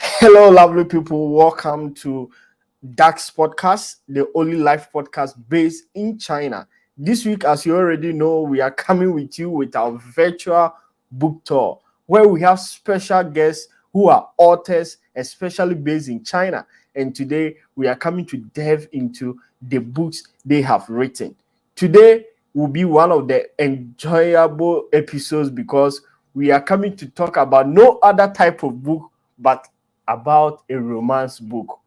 Hello, lovely people. Welcome to Dax Podcast, the only live podcast based in China. This week, as you already know, we are coming with you with our virtual book tour where we have special guests who are authors, especially based in China. And today, we are coming to delve into the books they have written. Today will be one of the enjoyable episodes because we are coming to talk about no other type of book but about a romance book.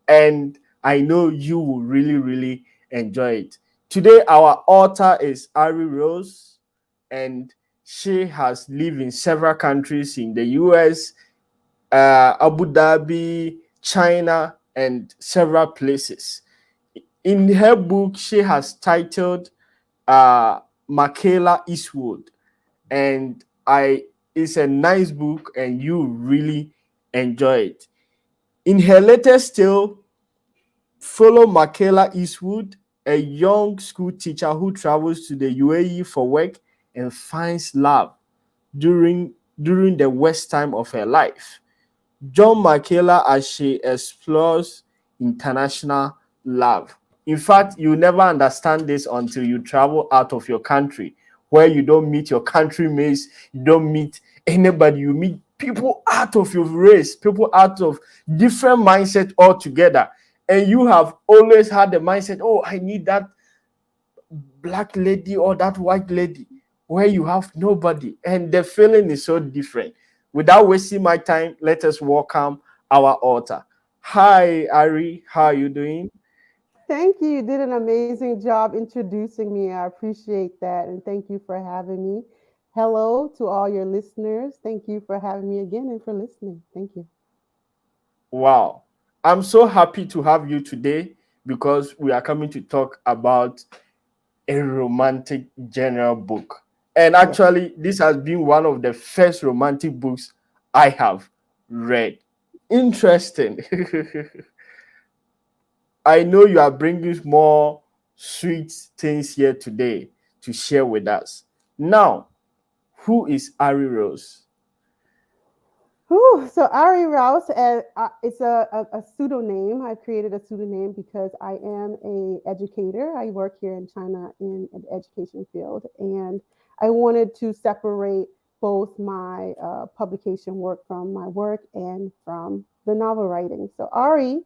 And I know you will really, really enjoy it. Today, our author is Ari Rose, and she has lived in several countries in the US, Abu Dhabi, China, and several places. In her book, she has titled Makayla Eastwood, and I it's a nice book and you really enjoy it. In her latest tale, follow Makayla Eastwood, a young school teacher who travels to the UAE for work and finds love during the worst time of her life. Join Makayla as she explores international love. In fact, you never understand this until you travel out of your country, where you don't meet your countrymates, you don't meet anybody, you meet people out of your race, people out of different mindset altogether. And you have always had the mindset, oh, I need that black lady or that white lady, where you have nobody. And the feeling is so different. Without wasting my time, let us welcome our author. Hi, Ari. How are you doing? Thank you. You did an amazing job introducing me. I appreciate that. And thank you for having me. Hello to all your listeners. Thank you for having me again and for listening. Thank you. Wow. I'm so happy to have you today because we are coming to talk about a romantic genre book. And Yes. actually, this has been one of the first romantic books I have read. Interesting. I know you are bringing more sweet things here today to share with us. Now, who is Ari Rose? Whew. So Ari Rouse, it's a pseudonym. I created a pseudonym because I am a educator. I work here in China in the education field, and I wanted to separate both my publication work from my work and from the novel writing. So Ari,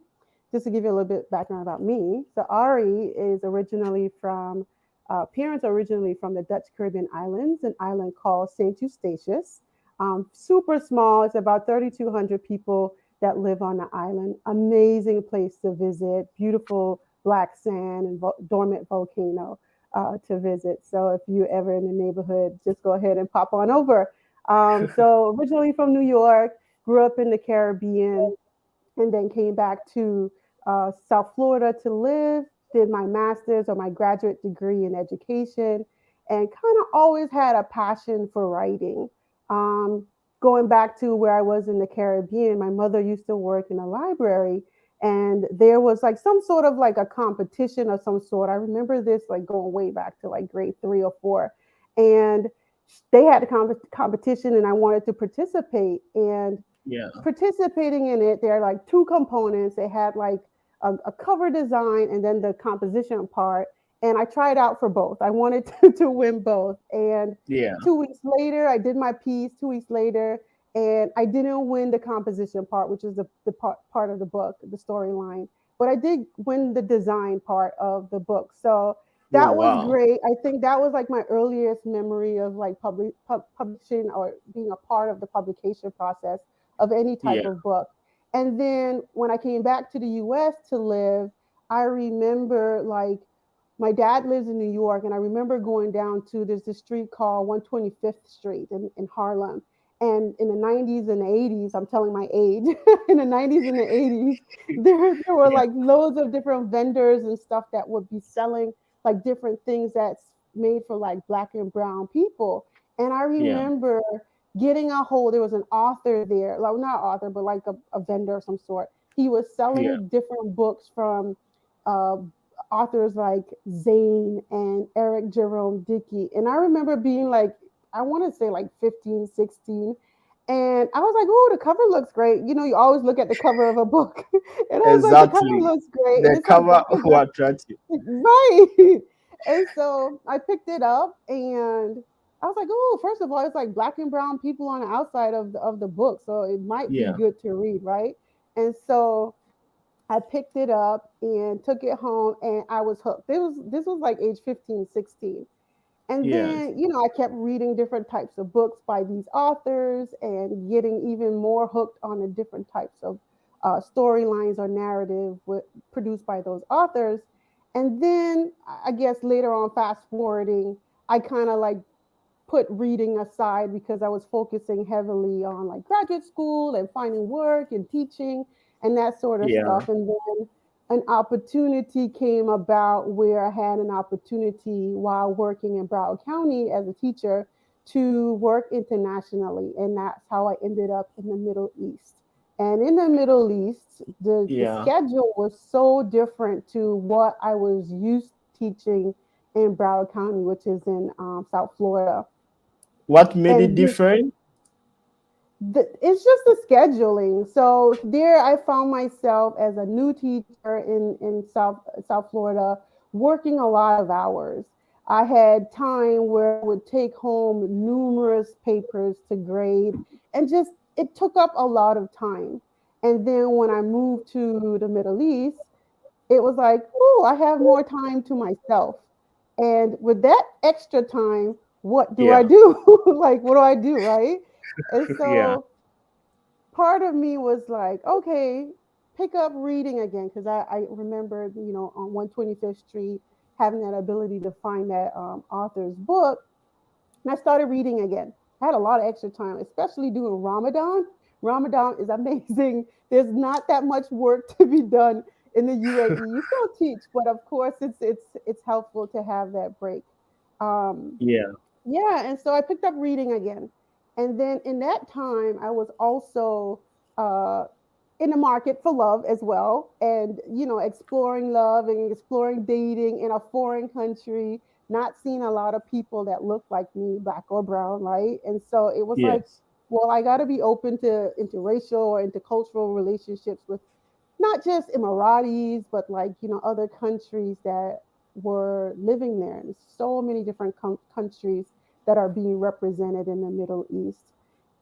just to give you a little bit background about me, so Ari is originally from parents are originally from the Dutch Caribbean islands, an island called Saint Eustatius, super small. It's about 3,200 people that live on the island. Amazing place to visit. Beautiful black sand and dormant volcano to visit. So if you're ever in the neighborhood, just go ahead and pop on over. So originally from New York, grew up in the Caribbean, and then came back to South Florida to live. Did my master's or my graduate degree in education, and kind of always had a passion for writing. Um, Going back to where I was in the Caribbean, my mother used to work in a library, and there was like some sort of like a competition of some sort. I remember this like going way back to like grade 3 or 4, and they had a competition, and I wanted to participate. And Yeah, participating in it, there are like two components. They had like a cover design and then the composition part. And I tried out for both. I wanted to win both. And yeah, 2 weeks later, I did my piece. 2 weeks later, and I didn't win the composition part, which is the part of the book, the storyline. But I did win the design part of the book. So oh that was wow, great. I think that was like my earliest memory of like publishing or being a part of the publication process of any type yeah, of book. And then when I came back to the US to live, I remember like my dad lives in New York, and I remember going down to there's this street called 125th Street in Harlem. And in the 90s and the 80s, I'm telling my age, in the 90s and the 80s, there were yeah, like loads of different vendors and stuff that would be selling like different things that's made for like black and brown people. And I yeah, remember getting a hold. There was an author there, like not author, but like a vendor of some sort. He was yeah, selling different books from uh, authors like Zane and Eric Jerome Dickey. And I remember being like, I want to say like 15, 16, And I was like, "Oh, the cover looks great." You know, you always look at the cover of a book, and I was like, "The cover Exactly. looks great," and The it's like cover black and will brown, attract you. right? And so I picked it up, and I was like, "Oh, first of all, it's like black and brown people on the outside of the book, so it might be Yeah. good to read, right?" And so I picked it up and took it home, and I was hooked. This was like age 15, 16. And Yes. then, I kept reading different types of books by these authors and getting even more hooked on the different types of storylines or narrative produced by those authors. And then, I guess later on, fast forwarding, I kind of like put reading aside because I was focusing heavily on like graduate school and finding work and teaching and that sort of Yeah. stuff. And then an opportunity came about where I had an opportunity while working in Broward County as a teacher to work internationally. And that's how I ended up in the Middle East. And in the Middle East, the Yeah. schedule was so different to what I was used teaching in Broward County, which is in South Florida. What made it And different? it's just the scheduling. So there, I found myself as a new teacher in South Florida, working a lot of hours. I had time where I would take home numerous papers to grade, and just it took up a lot of time. And then when I moved to the Middle East, it was like, oh, I have more time to myself. And with that extra time, what do I Yeah. do? Like, what do I do? Right. And Yeah. so part of me was like, okay, pick up reading again. Cause I remember, on 125th Street, having that ability to find that author's book. And I started reading again. I had a lot of extra time, especially during Ramadan. Ramadan is amazing. There's not that much work to be done in the UAE. You still teach, but of course, it's helpful to have that break. Um, Yeah. yeah, and so I picked up reading again, and then in that time, I was also uh, in the market for love as well, and exploring love and exploring dating in a foreign country, not seeing a lot of people that look like me, black or brown, right? And so it was like, Yes. well, I got to be open to interracial or intercultural relationships with not just Emiratis, but like other countries that were living there, and so many different countries that are being represented in the Middle East.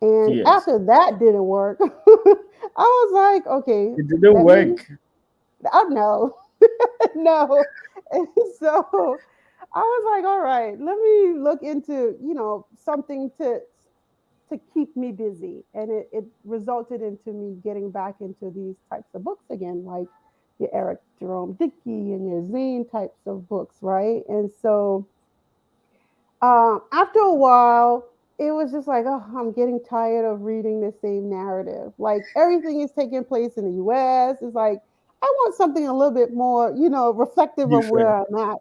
And Yes. after that didn't work, I was like, okay, It didn't let me. work. Oh no, no. And so I was like, all right, let me look into something to keep me busy. And it resulted into me getting back into these types of books again, like your Eric Jerome Dickey and your Zane types of books, right? And so after a while, it was just like, oh, I'm getting tired of reading the same narrative. Like everything is taking place in the US. It's like, I want something a little bit more, reflective of Different. where I'm at.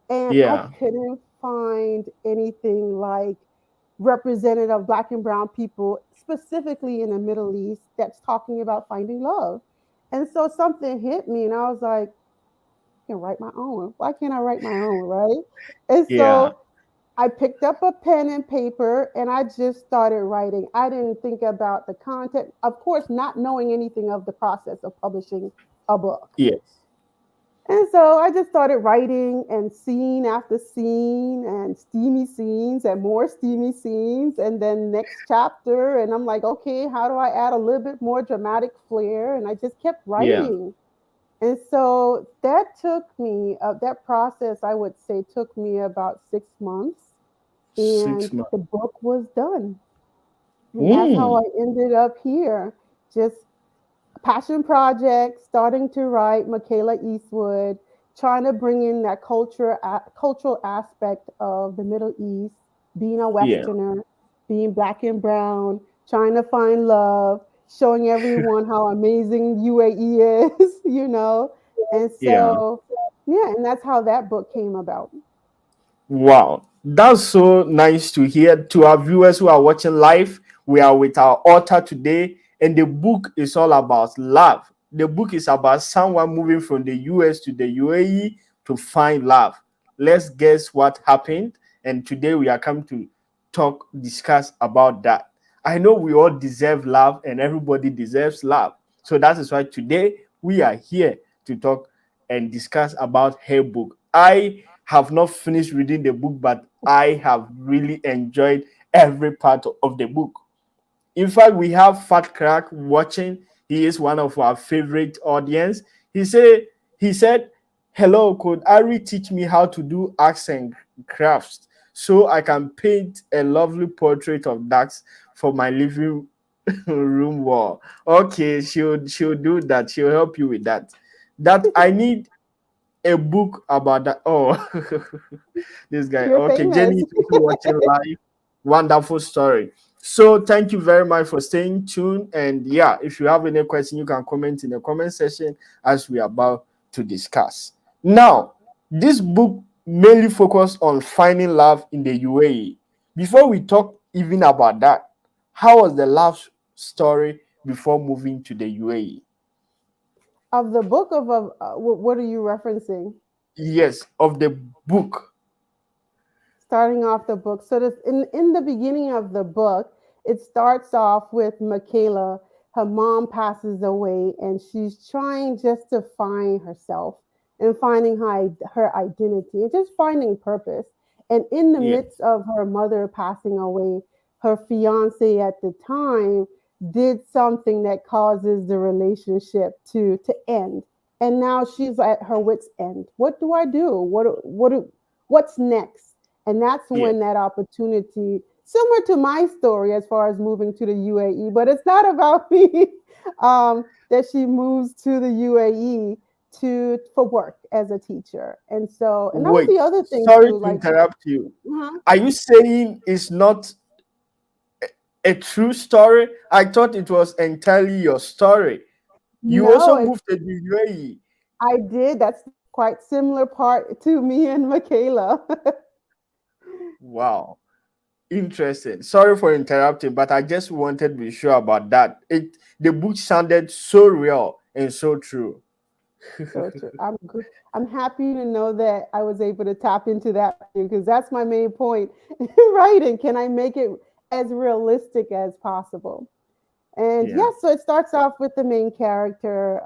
And I Yeah. couldn't find anything like representative black and brown people, specifically in the Middle East, that's talking about finding love. And so something hit me, and I was like, I can write my own. Why can't I write my own, right? And Yeah. so I picked up a pen and paper and I just started writing. I didn't think about the content, of course, not knowing anything of the process of publishing a book. Yes. And so I just started writing, and scene after scene and steamy scenes and more steamy scenes and then next chapter. And I'm like, okay, how do I add a little bit more dramatic flair? And I just kept Yeah. writing. And so that process, I would say, took me about 6 months, and 6 months. the book was done. And that's how Mm. I ended up here. Just passion project, starting to write Makayla Eastwood, trying to bring in that cultural aspect of the Middle East, being a Yeah. Westerner, being black and brown, trying to find love, showing everyone how amazing UAE is, And Yeah. so, yeah, and that's how that book came about. Wow, that's so nice to hear. To our viewers who are watching live, we are with our author today, and the book is all about love. The book is about someone moving from the US to the UAE to find love. Let's guess what happened, and today we are coming to discuss about that. I know we all deserve love and everybody deserves love. So that is why today we are here to talk and discuss about her book. I have not finished reading the book, but I have really enjoyed every part of the book. In fact, we have Fat Crack watching. He is one of our favorite audience. He said, "Hello, could Ari teach me how to do arts and crafts so I can paint a lovely portrait of ducks for my living room wall?" Okay, she'll do that. She'll help you with that. That I need a book about that. Oh, this guy. You're Okay, Jenny famous. is also watching live. Wonderful story. So thank you very much for staying tuned. And yeah, if you have any question, you can comment in the comment section as we are about to discuss. Now, this book mainly focused on finding love in the UAE. Before we talk even about that, how was the love story before moving to the UAE? Of the book of what are you referencing? Yes, of the book. Starting off the book. So this in the beginning of the book, it starts off with Makayla. Her mom passes away, and she's trying just to find herself and finding her identity and just finding purpose. And in the Yeah, midst of her mother passing away, her fiance at the time did something that causes the relationship to end. And now she's at her wits' end. What do I do? What's next? And that's yeah. when that opportunity, similar to my story as far as moving to the UAE, but it's not about me, that she moves to the UAE to for work as a teacher. And so, and that was Wait, the other thing sorry too, to like, interrupt you. uh-huh. Are you saying it's not a true story? I thought it was entirely your story. You No, also it's moved to the UAE. I did. That's quite similar part to me and Makayla. Wow, interesting. Sorry for interrupting, but I just wanted to be sure about that. The book sounded so real and so true. So true. I'm good. I'm happy to know that I was able to tap into that for you because that's my main point. Writing, can I make it as realistic as possible? And Yeah. yes, so it starts off with the main character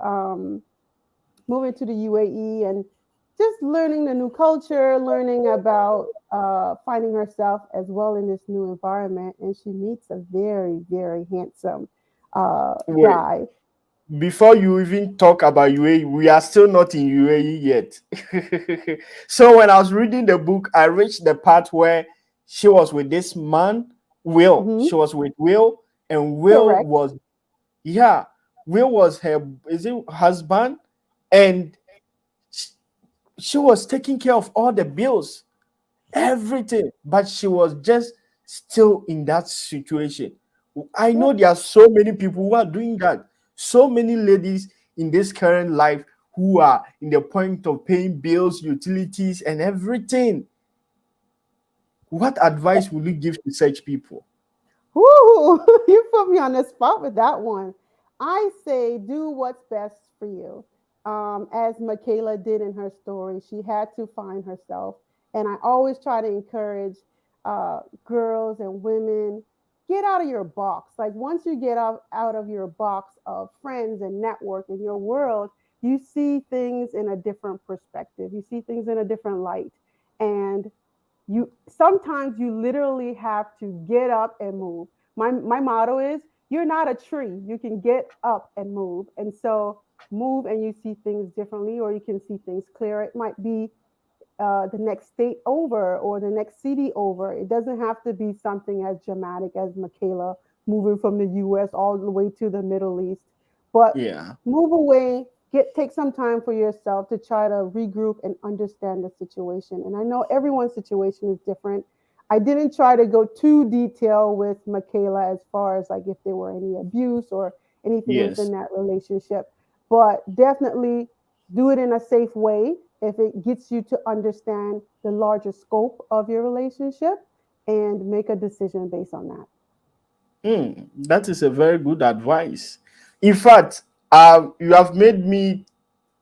moving to the UAE and just learning the new culture, learning about finding herself as well in this new environment. And she meets a very, very handsome Wait, guy. before you even talk about UAE, we are still not in UAE yet. So when I was reading the book, I reached the part where she was with this man, Will. Hmm. She was with Will, and Will Correct. was, yeah, Will was her, is it husband? And sh- she was taking care of all the bills, Yep. everything, but she was just still in that situation. I know Yep. there are so many people who are doing that. So many ladies in this current life who are in the point of paying bills, utilities, and everything. What advice would you give to such people? Woo! You put me on the spot with that one. I say do what's best for you. As Makayla did in her story, she had to find herself. And I always try to encourage girls and women get out of your box. Like once you get out of your box of friends and network in your world, you see things in a different perspective. You see things in a different light. And you sometimes you literally have to get up and move. My motto is you're not a tree, you can get up and move. And so move and you see things differently, or you can see things clearer. It might be the next state over or the next city over. It doesn't have to be something as dramatic as Makayla moving from the US all the way to the Middle East. But Yeah. move away, take some time for yourself to try to regroup and understand the situation. And I know everyone's situation is different. I didn't try to go too detailed with Makayla as far as like if there were any abuse or anything within Yes. that relationship, but definitely do it in a safe way if it gets you to understand the larger scope of your relationship and make a decision based on that. That is a very good advice. In fact, you have made me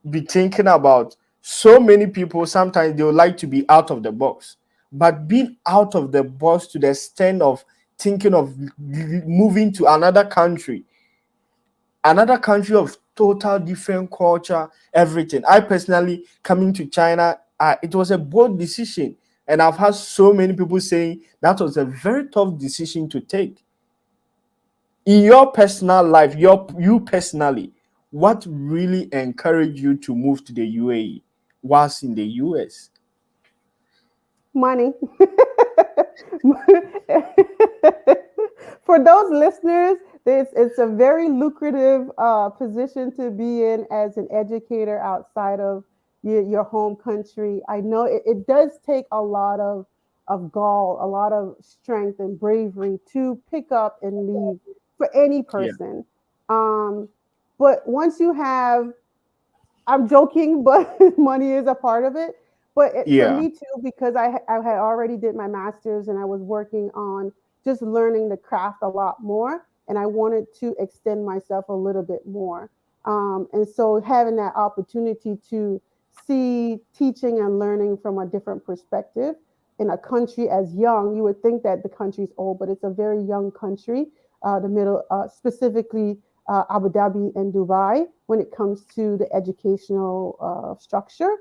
be thinking about so many people. Sometimes they would like to be out of the box, but being out of the box to the extent of thinking of moving to another country of total different culture, everything. I personally coming to China, it was a bold decision, and I've had so many people saying that was a very tough decision to take. In your personal life, you personally, what really encouraged you to move to the UAE whilst in the US? Money. For those listeners, it's a very lucrative position to be in as an educator outside of your home country. I know it does take a lot of gall, a lot of strength and bravery to pick up and leave for any Yeah, person. Um, but once you have, I'm joking, but money is a part of it. But for yeah, me too, because I had already did my master's and I was working on just learning the craft a lot more, and I wanted to extend myself a little bit more. And so having that opportunity to see teaching and learning from a different perspective in a country as young, you would think that the country's old, but it's a very young country. The middle, specifically Abu Dhabi and Dubai, when it comes to the educational structure,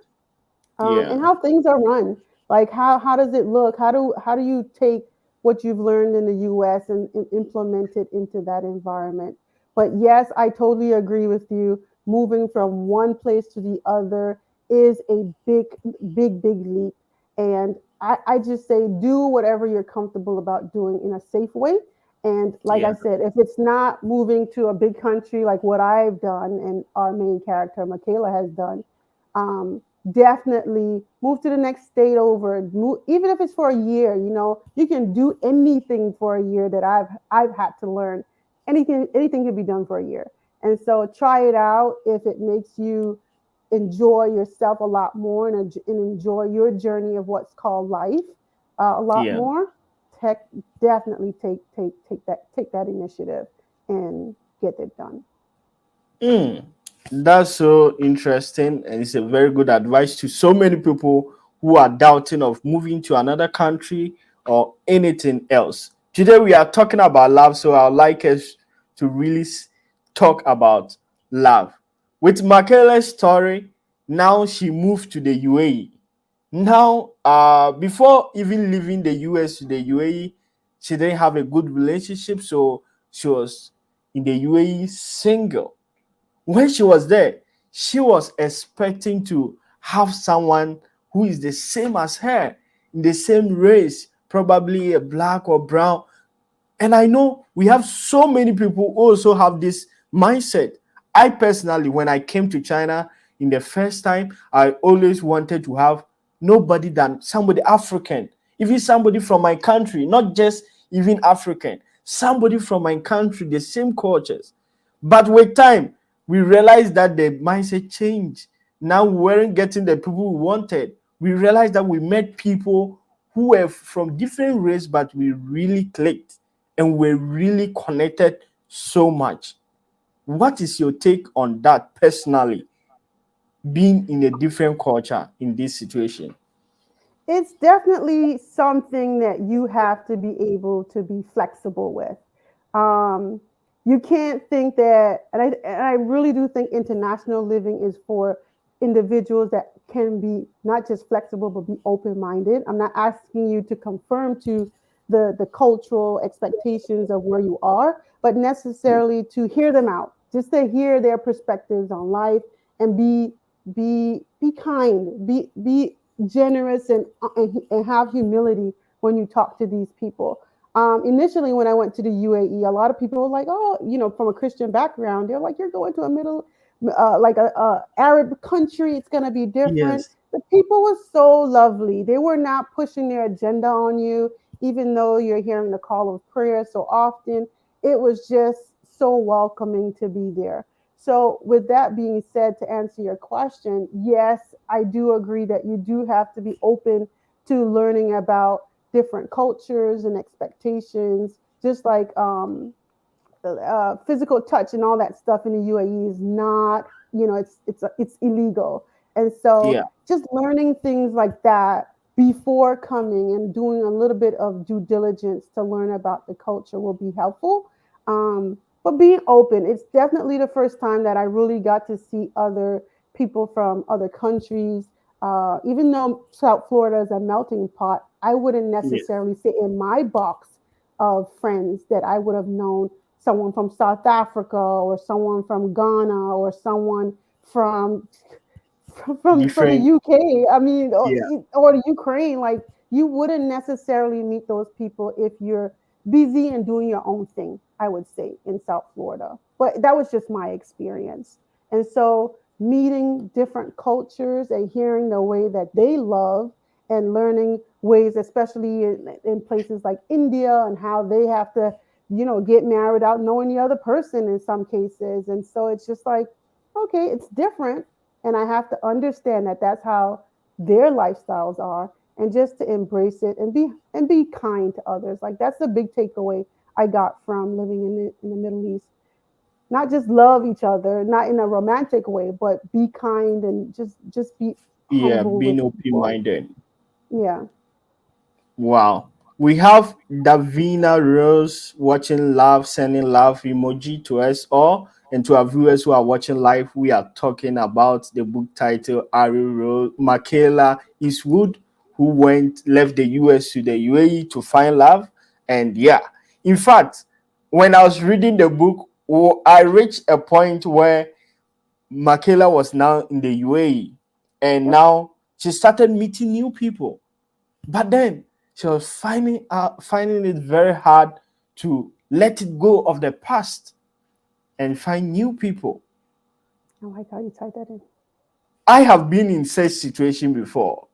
and yeah, how things are run. Like how does it look? How do you take what you've learned in the U.S. and implement it into that environment? But yes, I totally agree with you. Moving from one place to the other is a big leap, and I just say do whatever you're comfortable about doing in a safe way. And like yeah, I said, if it's not moving to a big country like what I've done and our main character Makayla has done, um, definitely move to the next state over. Move, even if it's for a year, you can do anything for a year that I've had to learn. Anything can be done for a year, and so try it out. If it makes you enjoy yourself a lot more and enjoy your journey of what's called life a lot yeah. more, tech definitely take that initiative and get it done. Mm, that's so interesting, and it's a very good advice to so many people who are doubting of moving to another country or anything else. Today we are talking about love, so I'd like us to really talk about love. With Makayla's story, now she moved to the UAE. Now, before even leaving the US to the UAE, she didn't have a good relationship, so she was in the UAE single. When she was there, she was expecting to have someone who is the same as her, in the same race, probably a black or brown. And I know we have so many people who also have this mindset. I personally, when I came to China in the first time, I always wanted to have nobody than somebody African, even somebody from my country, not just even African, somebody from my country, the same cultures. But with time, we realized that the mindset changed. Now we weren't getting the people we wanted. We realized that we met people who were from different race, but we really clicked and we're really connected so much. What is your take on that personally, being in a different culture in this situation? It's definitely something that you have to be able to be flexible with. Um, you can't think that, and I really do think international living is for individuals that can be not just flexible but be open minded. I'm not asking you to conform to the cultural expectations of where you are, but necessarily to hear them out, just to hear their perspectives on life and be kind, be generous and have humility when you talk to these people. Initially, when I went to the UAE, a lot of people were like, "Oh, from a Christian background, they're like, you're going to a middle, like a Arab country. It's gonna be different." Yes. The people were so lovely. They were not pushing their agenda on you, even though you're hearing the call of prayer so often. It was just so welcoming to be there. So, with that being said, to answer your question, yes, I do agree that you do have to be open to learning about different cultures and expectations, just like physical touch and all that stuff in the UAE is not, it's illegal. And so Yeah. just learning things like that before coming and doing a little bit of due diligence to learn about the culture will be helpful. But being open, it's definitely the first time that I really got to see other people from other countries. Even though South Florida is a melting pot, I wouldn't Yes. necessarily say in my box of friends that I would have known someone from South Africa or someone from Ghana or someone from from the Different. UK. I mean, Yeah. or the Ukraine. Like you wouldn't necessarily meet those people if you're busy and doing your own thing. I would say in South Florida, but that was just my experience. And so meeting different cultures and hearing the way that they love and learning ways, especially in places like India and how they have to, get married without knowing the other person in some cases. And so it's just like, okay, it's different, and I have to understand that that's how their lifestyles are, and just to embrace it and be kind to others. Like that's the big takeaway I got from living in the Middle East. Not just love each other, not in a romantic way, but be kind and just be Yeah, humble with being people. open-minded. Yeah. Wow. We have Davina Rose watching love, sending love emoji to us all. And to our viewers who are watching live, we are talking about the book title Ari Rose, Makayla Eastwood, who left the US to the UAE to find love. And yeah, in fact, when I was reading the book, I reached a point where Makayla was now in the UAE, and Yep. now she started meeting new people, but then she was finding it very hard to let it go of the past and find new people. I like how you type that in. I have been in such situation before,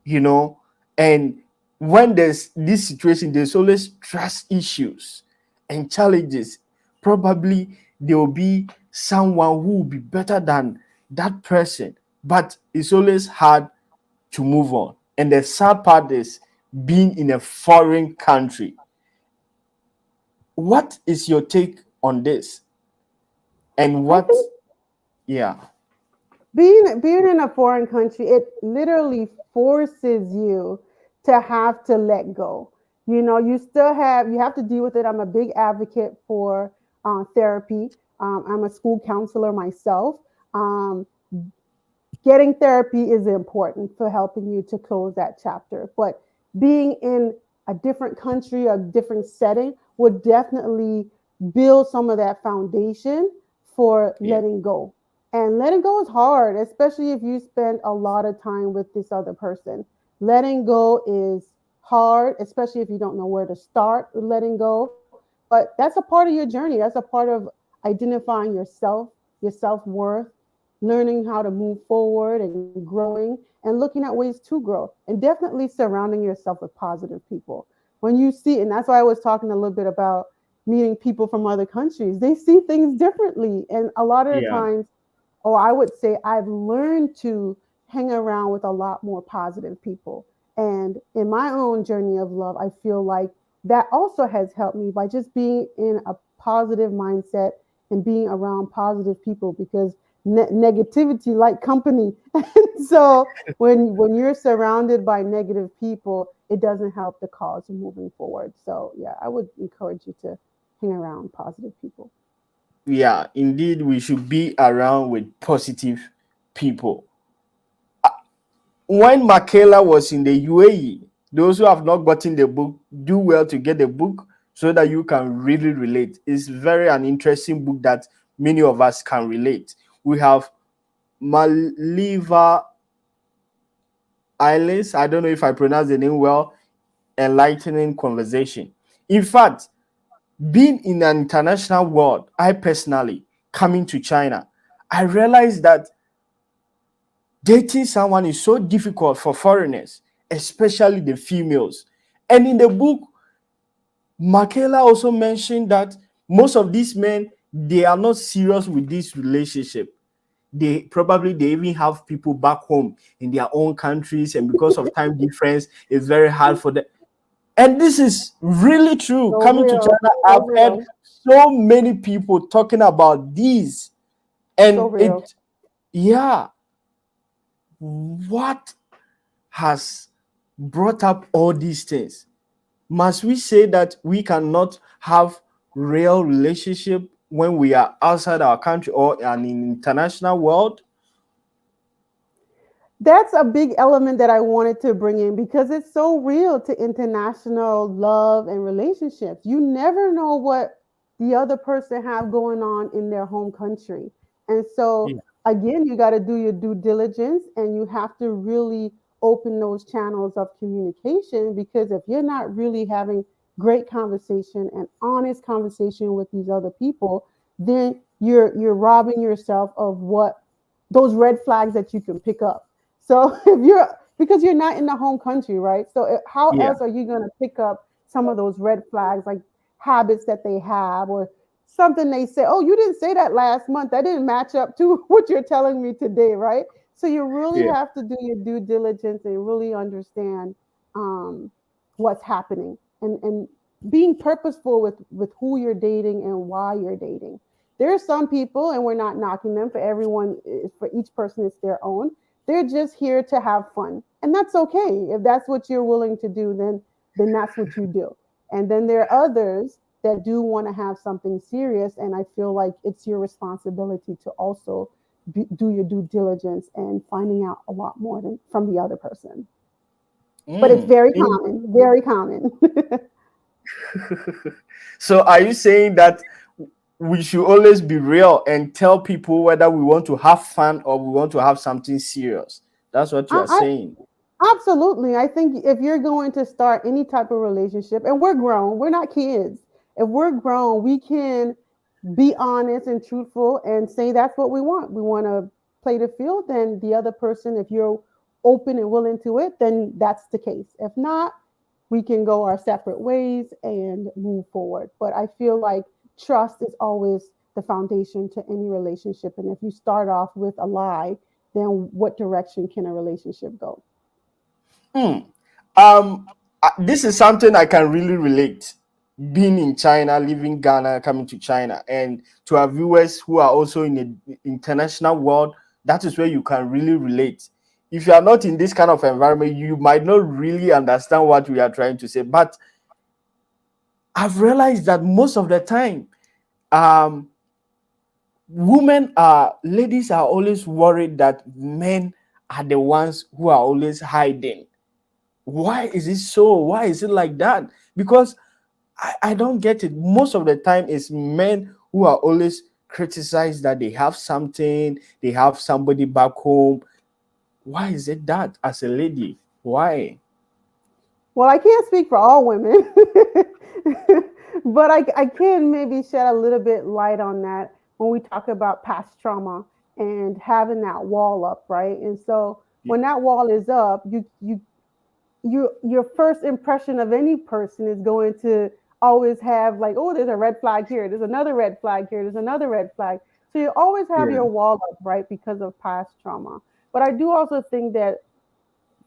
you know, and when there's this situation, there's always trust issues and challenges. Probably there will be someone who will be better than that person, but it's always hard to move on. And the sad part is being in a foreign country. What is your take on this? And I what, think yeah, being in a foreign country, it literally forces you to have to let go. You have to deal with it. I'm a big advocate for therapy. I'm a school counselor myself. um, Getting therapy is important for helping you to close that chapter. But being in a different country, a different setting, would definitely build some of that foundation for yeah, letting go. And letting go is hard, especially if you spend a lot of time with this other person. Letting go is hard, especially if you don't know where to start with letting go. But that's a part of your journey. That's a part of identifying yourself, your self worth, learning how to move forward and growing and looking at ways to grow, and definitely surrounding yourself with positive people. When you see, and that's why I was talking a little bit about meeting people from other countries, they see things differently. And a lot of the yeah, times, or I would say, I've learned to hang around with a lot more positive people. And in my own journey of love, I feel like that also has helped me by just being in a positive mindset and being around positive people, because negativity like company. And so when you're surrounded by negative people, it doesn't help the cause of moving forward. So yeah, I would encourage you to hang around positive people. yeah, indeed, we should be around with positive people. When Makayla was in the UAE, those who have not gotten the book, do well to get the book so that you can really relate. It's very an interesting book that many of us can relate. We have Maliva Islands. I don't know if I pronounce the name well. Enlightening conversation. In fact, being in an international world, I personally coming to China, I realized that dating someone is so difficult for foreigners, especially the females. And in the book, Makayla also mentioned that most of these men, they are not serious with this relationship. They even have people back home in their own countries, and because of time difference, it's very hard for them. And this is really true. So Coming to real, China, so I've heard real, so many people talking about these. so And real. yeah, what has brought up all these things. Must we say that we cannot have real relationship when we are outside our country or in an international world? That's a big element that I wanted to bring in because it's so real to international love and relationships. You never know what the other person have going on in their home country. And so Yeah. again, you got to do your due diligence and you have to really open those channels of communication, because if you're not really having great conversation and honest conversation with these other people, then you're robbing yourself of what those red flags that you can pick up. So if you're, because you're not in the home country, right? So how Yeah. else are you going to pick up some of those red flags, like habits that they have or something they say, oh, you didn't say that last month. That didn't match up to what you're telling me today, right? So you really Yeah. have to do your due diligence and really understand um, what's happening, and being purposeful with who you're dating and why you're dating. There are some people, and we're not knocking them. For everyone, for each person, it's their own. They're just here to have fun, and that's okay. If that's what you're willing to do, then that's what you do. And then there are others that do want to have something serious, and I feel like it's your responsibility to also do your due diligence and finding out a lot more than from the other person. But it's Mm. very common, very common. So are you saying that we should always be real and tell people whether we want to have fun or we want to have something serious? That's what you are I, saying. Absolutely. I think if you're going to start any type of relationship, and we're grown, we're not kids. If we're grown, we can be honest and truthful and say that's what we want. We want to play the field. Then the other person, if you're open and willing to it, then that's the case. If not, we can go our separate ways and move forward. But I feel like trust is always the foundation to any relationship. And if you start off with a lie, then what direction can a relationship go? Hmm. This is something I can really relate. Being in China, leaving Ghana, coming to China, and to our viewers who are also in the international world, that is where you can really relate. If you are not in this kind of environment, you might not really understand what we are trying to say. But I've realized that most of the time, um, ladies are always worried that men are the ones who are always hiding. Why is it so? Why is it like that? Because I don't get it. Most of the time, it's men who are always criticized that they have something, they have somebody back home. Why is it that as a lady? Why? Well, I can't speak for all women, but I can maybe shed a little bit light on that when we talk about past trauma and having that wall up, right? And so when that wall is up, your first impression of any person is going to always have like, oh, there's a red flag here, there's another red flag here, there's another red flag. So you always have Yeah. your wall up, right, because of past trauma. But I do also think that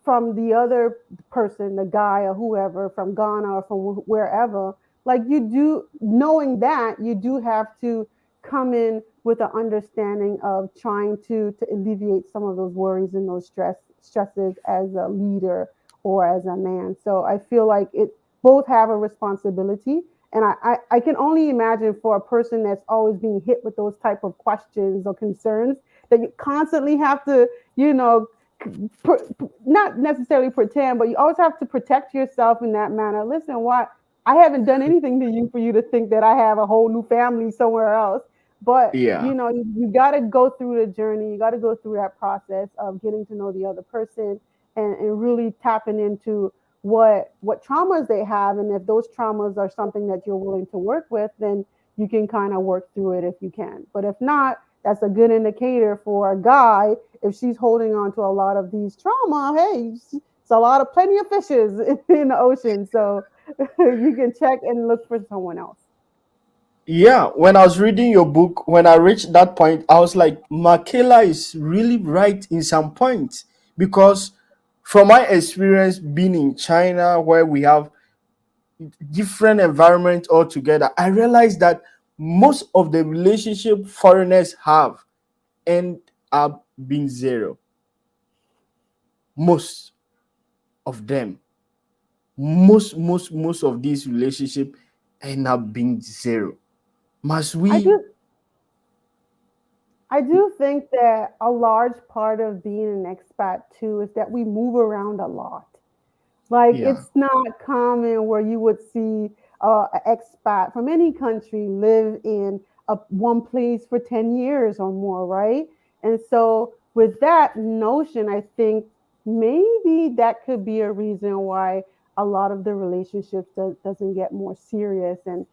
from the other person, the guy or whoever from Ghana or from wherever, like you do, knowing that you do have to come in with an understanding of trying to alleviate some of those worries and those stresses as a leader or as a man. So I feel like it both have a responsibility. And I can only imagine for a person that's always being hit with those type of questions or concerns that you constantly have to, you know, not necessarily pretend, but you always have to protect yourself in that manner. Listen, why I haven't done anything to you for you to think that I have a whole new family somewhere else. But Yeah. you got to go through the journey. You got to go through that process of getting to know the other person and really tapping into what traumas they have. And if those traumas are something that you're willing to work with, then you can kind of work through it if you can. But if not, that's a good indicator for a guy if she's holding on to a lot of these trauma. Hey, it's a lot of plenty of fishes in the ocean, so you can check and look for someone else. Yeah, when I was reading your book, when I reached that point, I was like, Makayla is really right in some points. Because from my experience being in China, where we have different environment altogether, I realized that most of the relationship foreigners have end up being zero. Most of them. most of these relationship end up being zero. Must I we? do I do think that a large part of being an expat too is that we move around a lot. Like Yeah. it's not common where you would see an expat from any country live in one place for 10 years or more, right? And so with that notion, I think maybe that could be a reason why a lot of the relationships doesn't get more serious and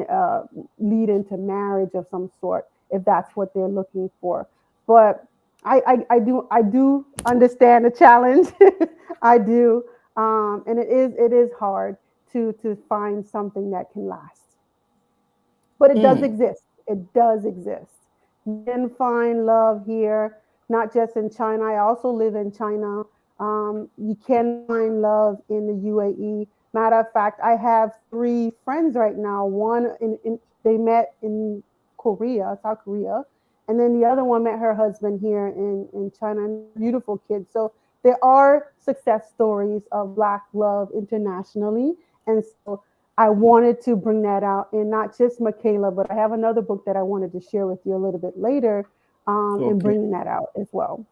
uh, lead into marriage of some sort if that's what they're looking for. But I do understand the challenge. I do, and it is hard to find something that can last, but it does Mm, exist. It does exist. You can find love here, not just in China. I also live in China. You can find love in the UAE. Matter of fact, I have three friends right now. One in they met in Korea, South Korea, and then the other one met her husband here in China, and they have beautiful kids. So there are success stories of Black love internationally, and so I wanted to bring that out, and not just Makayla, but I have another book that I wanted to share with you a little bit later, in okay. bringing that out as well.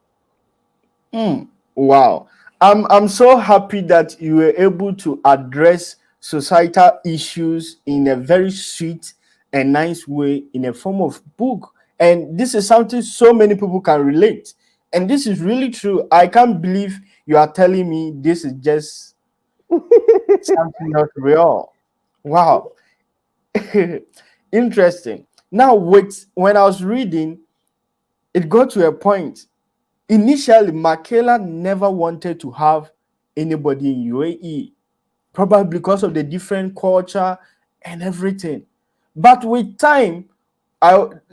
Mm, wow. I'm so happy that you were able to address societal issues in a very sweet and nice way in a form of book. And this is something so many people can relate. And this is really true. I can't believe you are telling me this is just something not real. Wow. Interesting. Now, with when I was reading, it got to a point. Initially, Makela never wanted to have anybody in UAE, probably because of the different culture and everything. But with time,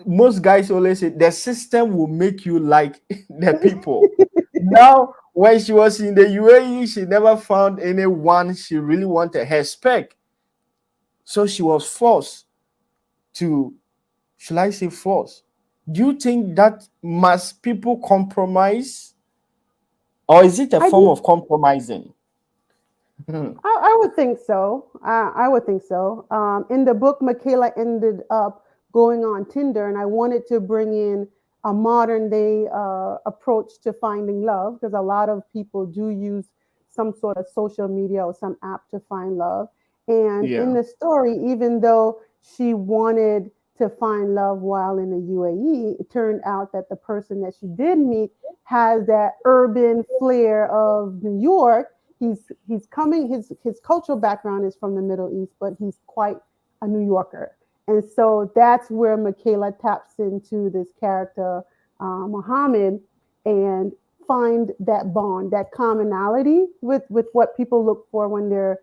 most guys always say the system will make you like the people. Now, when she was in the UAE, she never found anyone she really wanted her spec. So she was forced to, should I say forced? Do you think that must people compromise? Or is it a I form do. of compromising? I would think so. I would think so. In the book, Michaela ended up going on Tinder, and I wanted to bring in a modern day approach to finding love because a lot of people do use some sort of social media or some app to find love. And in Yeah. the story, even though she wanted to find love while in the UAE, it turned out that the person that she did meet has that urban flair of New York. He's coming, his cultural background is from the Middle East, but he's quite a New Yorker. And so that's where Michaela taps into this character, Muhammad, and find that bond, that commonality with what people look for when they're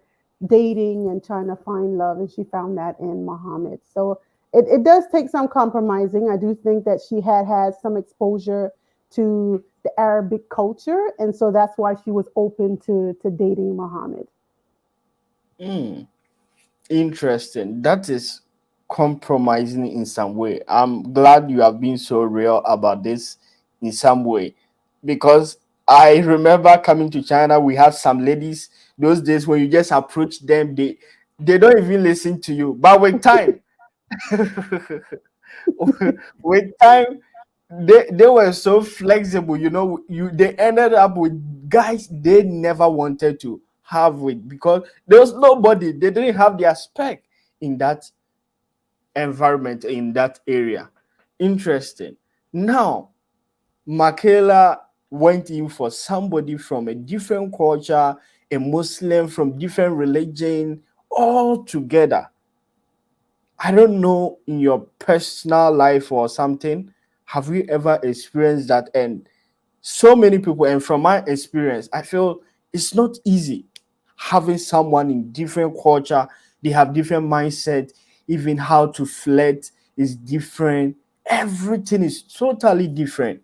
dating and trying to find love. And she found that in Muhammad. So it does take some compromising. I do think that she had some exposure to the Arabic culture, and so that's why she was open to dating Muhammad. Mm, interesting. That is compromising in some way. I'm glad you have been so real about this in some way because I remember coming to China, we had some ladies those days when you just approach them, they don't even listen to you. But with time, with time, they were so flexible, they ended up with guys they never wanted to have with because there was nobody, they didn't have their spec in that environment, in that area. Interesting. Now, Makela went in for somebody from a different culture, a Muslim from different religion, all together. I don't know, in your personal life or something, have you ever experienced that? And so many people, and from my experience, I feel it's not easy having someone in different culture. They have different mindset. Even how to flirt is different. Everything is totally different.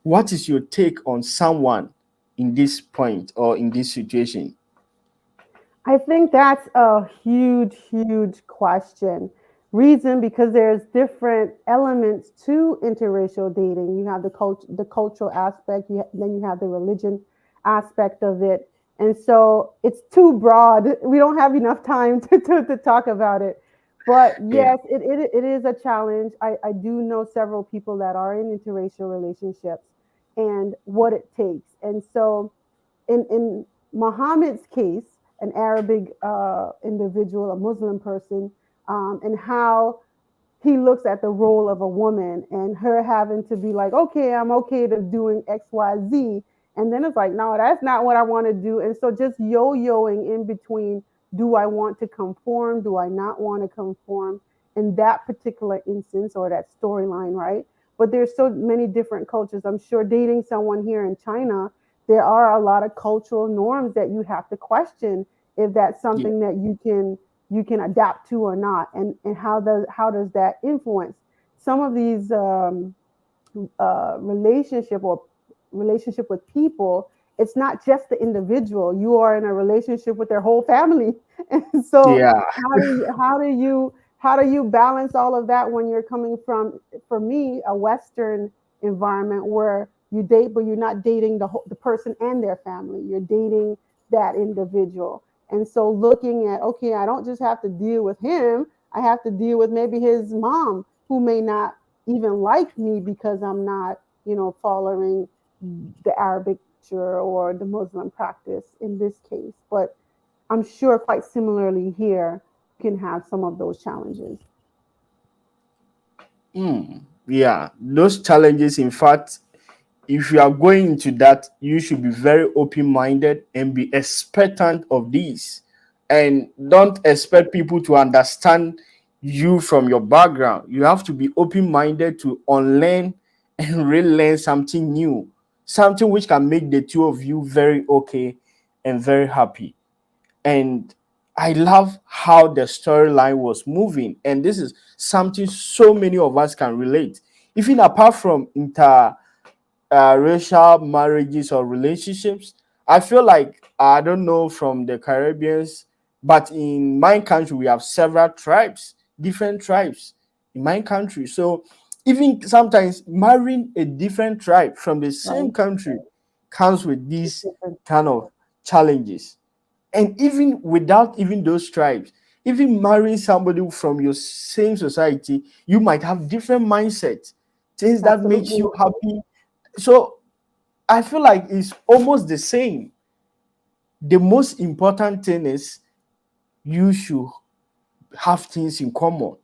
What is your take on someone in this point or in this situation? I think that's a huge, huge question. Reason because there's different elements to interracial dating. You have the cultural aspect, then you have the religion aspect of it, And so it's too broad. We don't have enough time to talk about it. But Yeah. yes, it is a challenge. I do know several people that are in interracial relationships and what it takes. And so in Muhammad's case, an Arabic individual, a Muslim person, and how he looks at the role of a woman and her having to be like, okay, I'm okay to doing XYZ. And then it's like, no, that's not what I want to do. And so just yo-yoing in between, do I want to conform? Do I not want to conform in that particular instance or that storyline, right? But there's so many different cultures. I'm sure dating someone here in China, there are a lot of cultural norms that you have to question if that's Yeah. something that you can adapt to or not, and how does that influence some of these relationship or relationship with people. It's not just the individual, you are in a relationship with their whole family. And so Yeah. how do you balance all of that when you're coming from, for me, a Western environment where you date, but you're not dating the person and their family, you're dating that individual. And so looking at, okay, I don't just have to deal with him, I have to deal with maybe his mom, who may not even like me because I'm not, following the Arabic culture or the Muslim practice in this case. But I'm sure quite similarly here, you can have some of those challenges. Yeah. Those challenges, in fact, if you are going into that, you should be very open minded and be expectant of these. And don't expect people to understand you from your background. You have to be open minded to unlearn and relearn something new, something which can make the two of you very okay and very happy. And I love how the storyline was moving. And this is something so many of us can relate. Even apart from racial marriages or relationships. I feel like, I don't know from the Caribbeans, but in my country we have several tribes, different tribes in my country. So even sometimes marrying a different tribe from the same Right. country comes with It's these different. kind of challenges. And even without even those tribes, even marrying somebody from your same society, you might have different mindset, things that makes Absolutely. you happy. So I feel like it's almost the same. The most important thing is you should have things in common,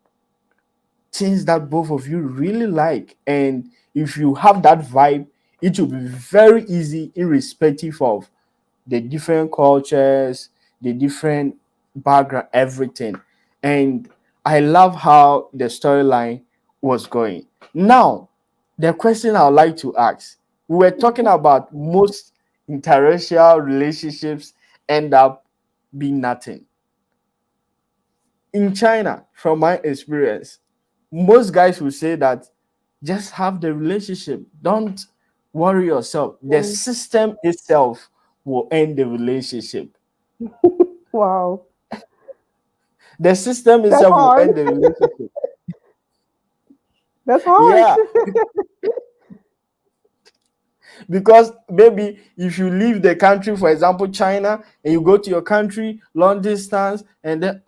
things that both of you really like. And if you have that vibe, it will be very easy, irrespective of the different cultures, the different background, everything. And I love how the storyline was going. Now, the question I would like to ask, we were talking about most interracial relationships end up being nothing. In China, from my experience, most guys will say that just have the relationship, don't worry yourself. The Mm. system itself will end the relationship. Wow. The system That's itself will hard. end the relationship. That's hard. Yeah, because maybe if you leave the country, for example, China, and you go to your country, long distance, and then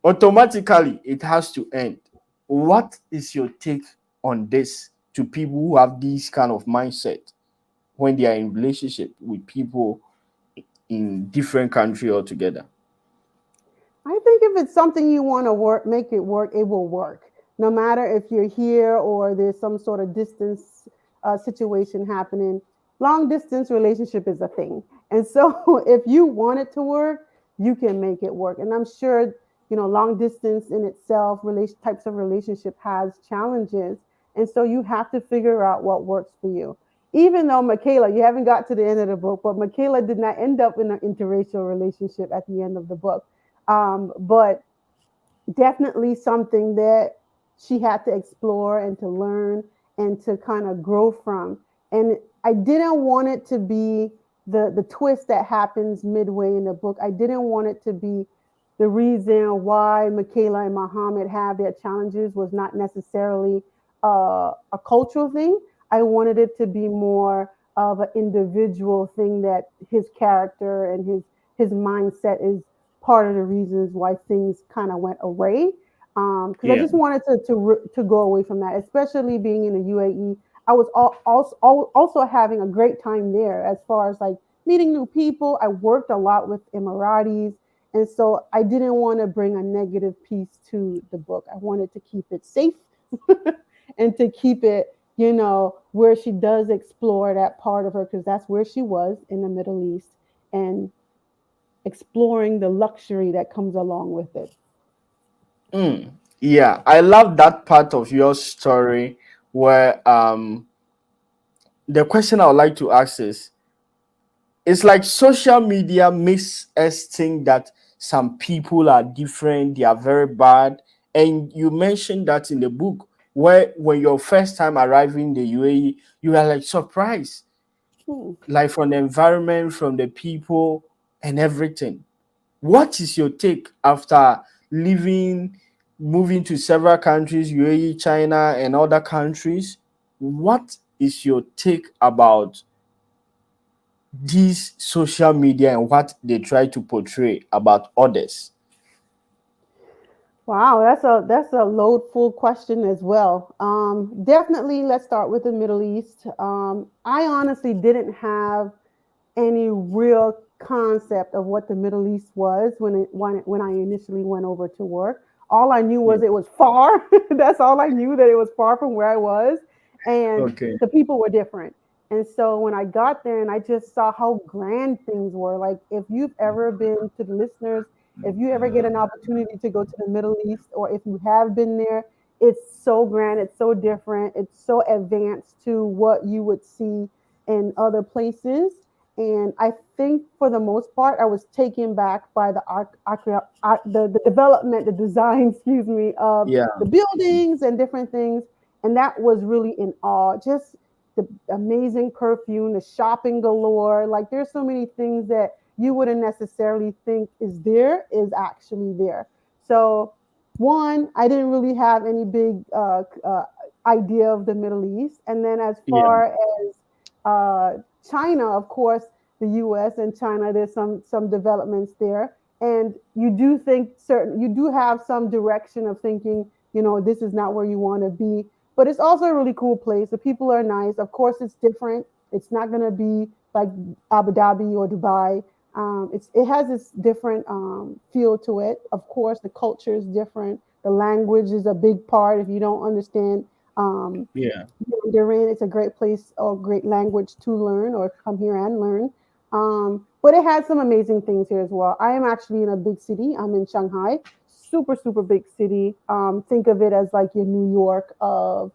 automatically it has to end. What is your take on this to people who have this kind of mindset when they are in relationship with people in different country altogether? I think if it's something you want to make it work, it will work. No matter if you're here or there's some sort of distance situation happening, long distance relationship is a thing. And so if you want it to work, you can make it work. And I'm sure, long distance in itself, types of relationship has challenges. And so you have to figure out what works for you. Even though Makayla, you haven't got to the end of the book, but Makayla did not end up in an interracial relationship at the end of the book, but definitely something that she had to explore and to learn and to kind of grow from. And I didn't want it to be the twist that happens midway in the book. I didn't want it to be the reason why Makayla and Muhammad have their challenges was not necessarily a cultural thing. I wanted it to be more of an individual thing that his character and his mindset is part of the reasons why things kind of went away. Because I Yeah. just wanted to go away from that, especially being in the UAE. I was also having a great time there as far as like meeting new people. I worked a lot with Emiratis, and so I didn't want to bring a negative piece to the book. I wanted to keep it safe and to keep it, where she does explore that part of her because that's where she was in the Middle East and exploring the luxury that comes along with it. Mm. Yeah, I love that part of your story where the question I would like to ask is, it's like social media makes us think that some people are different, they are very bad. And you mentioned that in the book, where when your first time arriving in the UAE, you are like surprised, Hmm. like from the environment, from the people, and everything. What is your take after living, moving to several countries, UAE, China, and other countries? What is your take about these social media and what they try to portray about others? Wow, that's a loadful question as well. Definitely, let's start with the Middle East. I honestly didn't have any real concept of what the Middle East was when I initially went over to work. All I knew Yeah. was it was far. That's all I knew, that it was far from where I was, and Okay. the people were different. And so when I got there and I just saw how grand things were, like if you've ever been, to the listeners, if you ever get an opportunity to go to the Middle East or if you have been there, it's so grand, it's so different, it's so advanced to what you would see in other places. And I think for the most part, I was taken back by the development, the design, excuse me, of Yeah. the buildings and different things. And that was really in awe. Just the amazing perfume, the shopping galore. Like there's so many things that you wouldn't necessarily think is actually there. So one, I didn't really have any big idea of the Middle East. And then as Yeah. far as uh, China, of course, the U.S. and China, there's some developments there, and you do have some direction of thinking, this is not where you want to be, but it's also a really cool place. The people are nice. Of course, it's different. It's not going to be like Abu Dhabi or Dubai. It has this different feel to it. Of course, the culture is different. The language is a big part. If you don't understand um, Yeah. Mandarin, it's a great place or great language to learn or come here and learn. But it has some amazing things here as well. I am actually in a big city. I'm in Shanghai, super, super big city. Think of it as like your New York of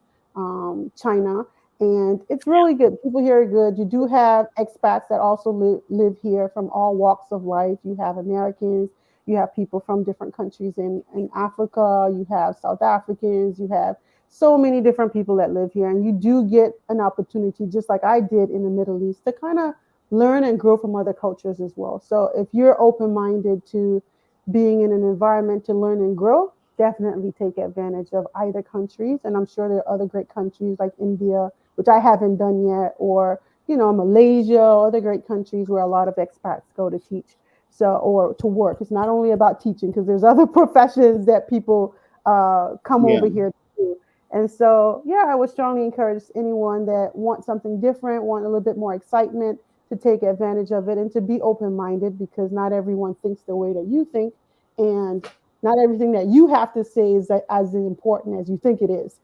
China. And it's really good. People here are good. You do have expats that also live here from all walks of life. You have Americans, you have people from different countries in Africa, you have South Africans, you have so many different people that live here, and you do get an opportunity, just like I did in the Middle East, to kind of learn and grow from other cultures as well. So if you're open-minded to being in an environment to learn and grow, definitely take advantage of either countries. And I'm sure there are other great countries like India, which I haven't done yet, or Malaysia, other great countries where a lot of expats go to teach, so, or to work. It's not only about teaching, because there's other professions that people come Yeah. over here to do. And so, yeah, I would strongly encourage anyone that wants something different, want a little bit more excitement, to take advantage of it and to be open minded, because not everyone thinks the way that you think. And not everything that you have to say is as important as you think it is.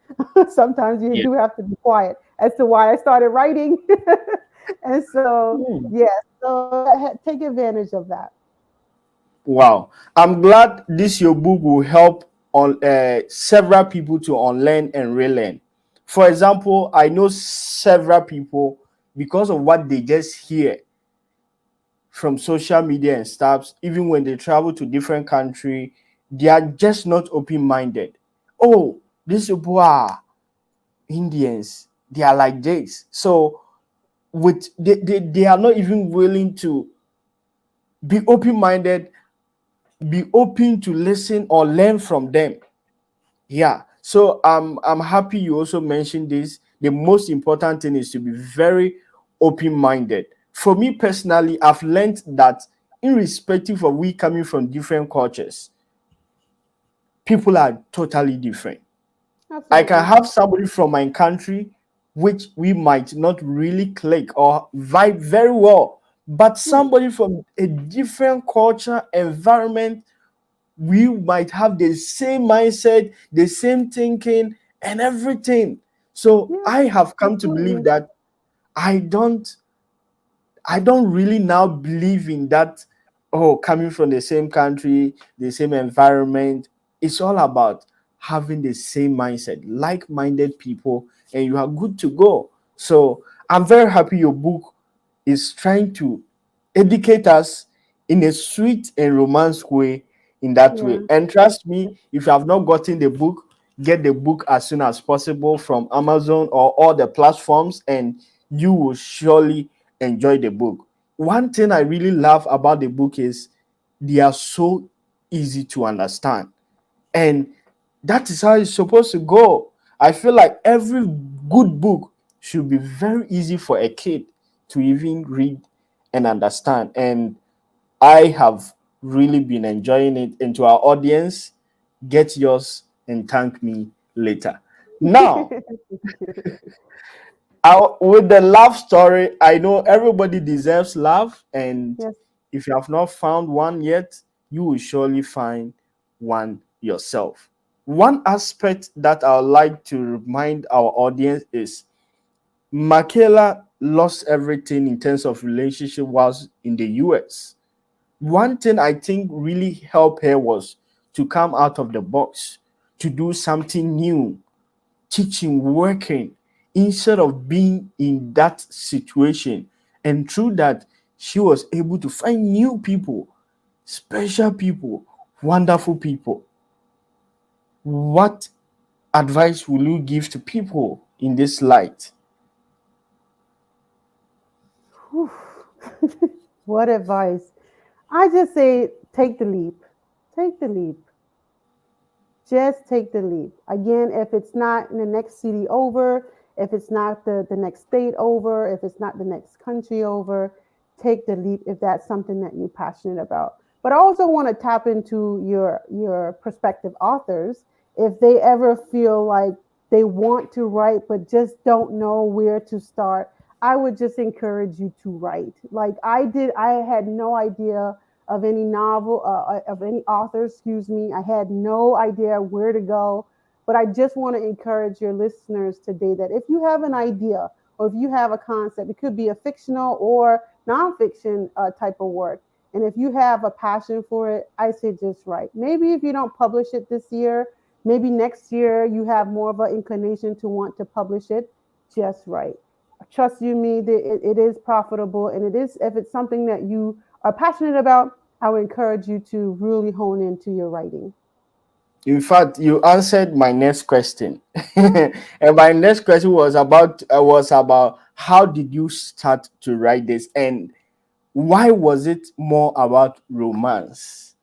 Sometimes you Yeah. do have to be quiet, as to why I started writing. And so, Mm. yeah, so take advantage of that. Wow. I'm glad this your book will help on several people to unlearn and relearn. For example, I know several people, because of what they just hear from social media and stuff, even when they travel to different country, they are just not open-minded. Oh, these people are Indians, they are like this. So with they are not even willing to be open-minded, be open to listen or learn from them. Yeah. So I'm happy you also mentioned this. The most important thing is to be very open-minded. For me personally, I've learned that irrespective of we coming from different cultures, people are totally different. I can Absolutely. have somebody from my country which we might not really click or vibe very well, but Right. somebody from a different culture, environment, we might have the same mindset, the same thinking, and everything. So Yeah, I have come to believe absolutely. that I don't I don't really now believe in that. Oh, coming from the same country, the same environment. It's all about having the same mindset, like minded people, and you are good to go. So I'm very happy your book is trying to educate us in a sweet and romance way in that Yeah. way. And trust me, if you have not gotten the book, get the book as soon as possible from Amazon or all the platforms, and you will surely enjoy the book. One thing I really love about the book is they are so easy to understand. And that is how it's supposed to go. I feel like every good book should be very easy for a kid to even read and understand. And I have really been enjoying it. And to our audience, get yours and thank me later. Now, Thank you. with the love story, I know everybody deserves love, and Yes. if you have not found one yet, you will surely find one yourself. One aspect that I would like to remind our audience is Makayla lost everything in terms of relationship whilst in the US. One thing I think really helped her was to come out of the box, to do something new, teaching, working, instead of being in that situation. And through that, she was able to find new people, special people, wonderful people. What advice will you give to people in this light? Whew. What advice? I just say take the leap. Take the leap. Just take the leap. Again, if it's not in the next city over, if it's not the next state over, if it's not the next country over, take the leap if that's something that you're passionate about. But I also want to tap into your prospective authors if they ever feel like they want to write but just don't know where to start. I would just encourage you to write. Like I did, I had no idea of any novel, of any author, excuse me. I had no idea where to go. But I just want to encourage your listeners today that if you have an idea or if you have a concept, it could be a fictional or nonfiction type of work. And if you have a passion for it, I say just write. Maybe if you don't publish it this year, maybe next year you have more of an inclination to want to publish it, just write. Trust you me, it is profitable, and it is, if it's something that you are passionate about, I would encourage you to really hone into your writing. In fact, you answered my next question, Yeah. and my next question was about how did you start to write this, and why was it more about romance?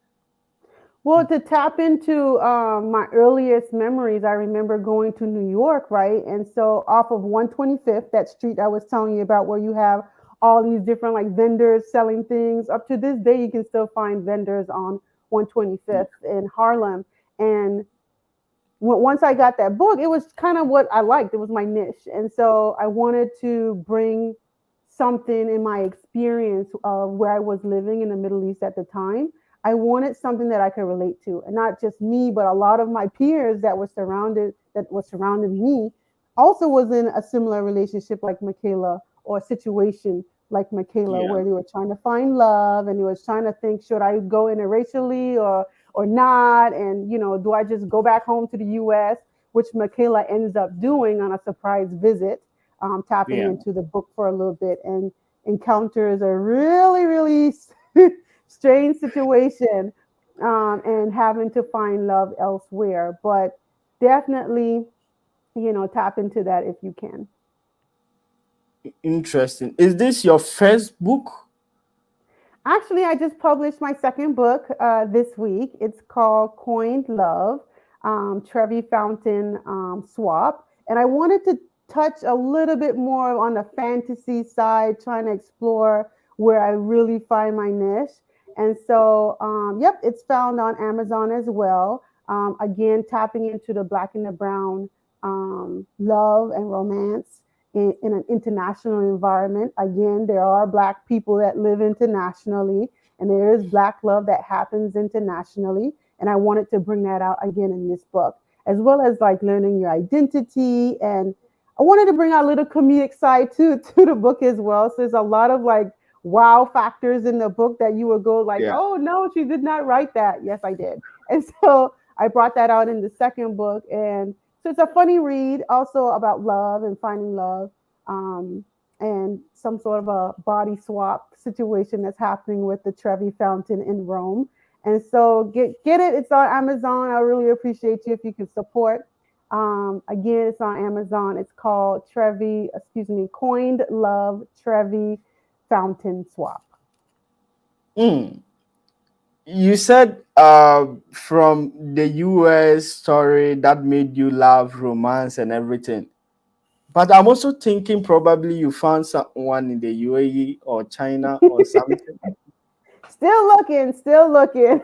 Well, to tap into my earliest memories, I remember going to New York, right? And so off of 125th, that street I was telling you about, where you have all these different like vendors selling things. Up to this day, you can still find vendors on 125th in Harlem. And once I got that book, it was kind of what I liked. It was my niche. And so I wanted to bring something in my experience of where I was living in the Middle East at the time. I wanted something that I could relate to, and not just me, but a lot of my peers that were surrounding me also was in a similar relationship like Makayla, or a situation like Makayla, Yeah, where they were trying to find love and they was trying to think, should I go interracially or not? And do I just go back home to the U.S., which Makayla ends up doing on a surprise visit, tapping yeah. into the book for a little bit, and encounters a really, really strange situation, and having to find love elsewhere. But definitely, tap into that if you can. Interesting. Is this your first book? Actually, I just published my second book this week. It's called Coined Love, Trevi Fountain Swap. And I wanted to touch a little bit more on the fantasy side, trying to explore where I really find my niche. And so, yep, it's found on Amazon as well. Again, tapping into the black and the brown love and romance in an international environment. Again, there are black people that live internationally, and there is black love that happens internationally. And I wanted to bring that out again in this book, as well as like learning your identity. And I wanted to bring out a little comedic side to the book as well. So there's a lot of like wow factors in the book that you would go like, Yeah. oh no, she did not write that. Yes, I did. And so I brought that out in the second book. And so it's a funny read also about love and finding love. Um, and some sort of a body swap situation that's happening with the Trevi Fountain in Rome. And so get it. It's on Amazon. I really appreciate you if you can support. Again, it's on Amazon. It's called Coined Love Trevi Fountain Swap. Mm. You said from the US story that made you love romance and everything. But I'm also thinking probably you found someone in the UAE or China or something. Still looking, still looking.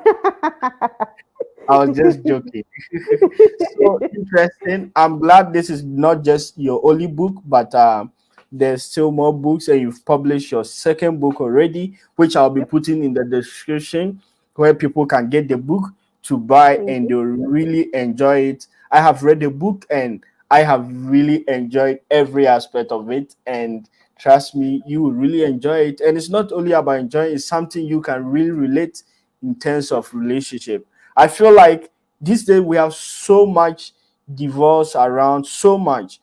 I was just joking. So interesting. I'm glad this is not just your only book, but there's still more books, and you've published your second book already, which I'll be Yep, putting in the description where people can get the book to buy thank and you. they'll really enjoy it. I have read the book and I have really enjoyed every aspect of it. And trust me, you will really enjoy it. And it's not only about enjoying, it's something you can really relate in terms of relationship. I feel like these days we have so much divorce around, so much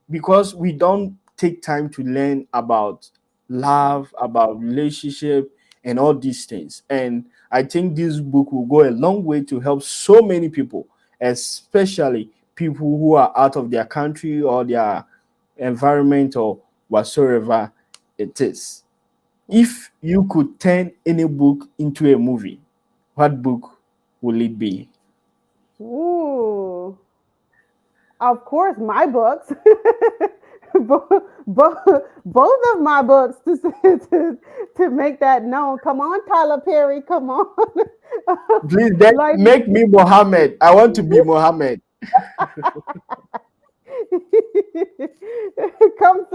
because we don't take time to learn about love, about relationship, and all these things. And I think this book will go a long way to help so many people, especially people who are out of their country or their environment or whatsoever it is. If you could turn any book into a movie, what book will it be? Ooh, of course, my books. Both of my books to make that known. Come on, Tyler Perry, come on. Please then Like make me Mohammed. I want to be Mohammed. come